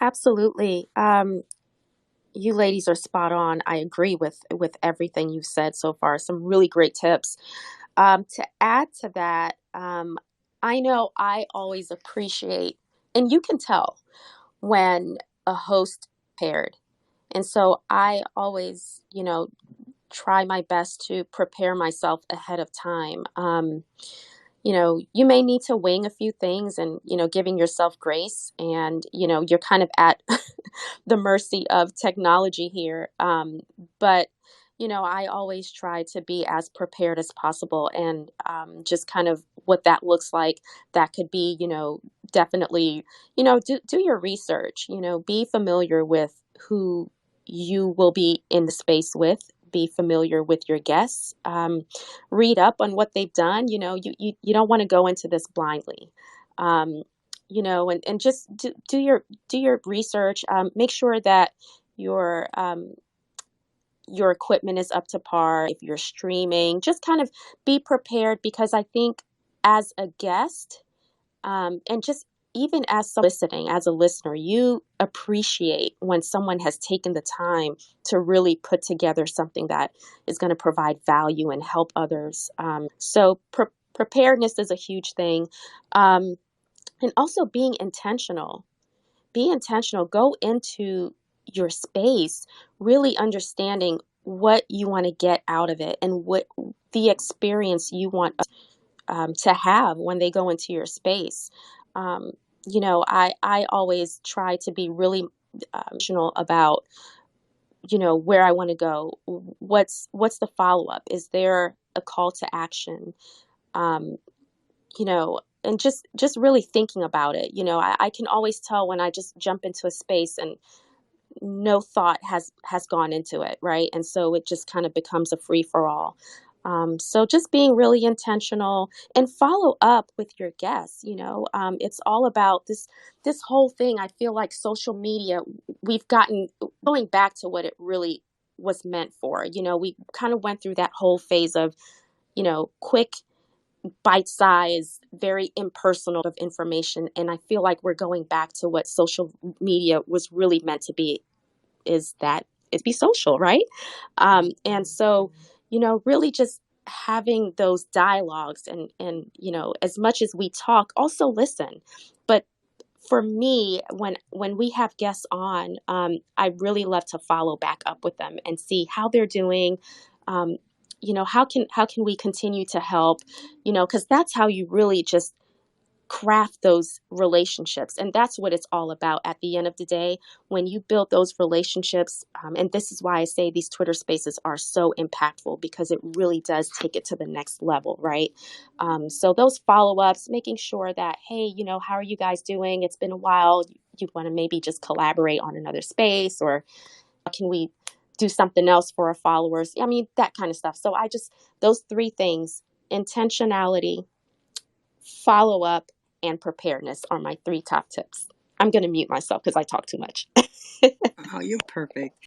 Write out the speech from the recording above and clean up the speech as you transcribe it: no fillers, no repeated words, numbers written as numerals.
absolutely. You ladies are spot on. I agree with everything you've said so far. Some really great tips. To add to that, I know I always appreciate, and you can tell when a host paired. And so I always, try my best to prepare myself ahead of time. You may need to wing a few things and, giving yourself grace. And, you're kind of at the mercy of technology here. But, I always try to be as prepared as possible and just kind of what that looks like. That could be, definitely, do your research, be familiar with who you will be in the space with. Be familiar with your guests. Read up on what they've done. You don't want to go into this blindly. Um, and just do your research. Make sure that your your equipment is up to par. If you're streaming, just kind of be prepared because I think as a guest, and just even as listening, as a listener, you appreciate when someone has taken the time to really put together something that is going to provide value and help others. So preparedness is a huge thing. Um, and also being intentional. Be intentional. Go into your space, really understanding what you want to get out of it and what the experience you want to have when they go into your space. Um, I always try to be really intentional about, where I want to go. What's the follow up? Is there a call to action? Um, and just really thinking about it. I can always tell when I just jump into a space and no thought has gone into it, right? And so it just kind of becomes a free for all. So just being really intentional and follow up with your guests. It's all about this whole thing. I feel like social media, we've gotten going back to what it really was meant for. We kind of went through that whole phase of quick bite size, very impersonal of information. And I feel like we're going back to what social media was really meant to be, is that it be social, right? And so, really just having those dialogues and, as much as we talk, also listen. But for me, when we have guests on, I really love to follow back up with them and see how they're doing. Um, how can we continue to help? Because that's how you really just craft those relationships, and that's what it's all about at the end of the day. When you build those relationships, and this is why I say these Twitter spaces are so impactful, because it really does take it to the next level, right? So those follow-ups, making sure that, hey, how are you guys doing? It's been a while. You want to maybe just collaborate on another space, or can we do something else for our followers? I mean, that kind of stuff. So those three things: intentionality, follow up, and preparedness are my three top tips. I'm going to mute myself because I talk too much. Oh, you're perfect.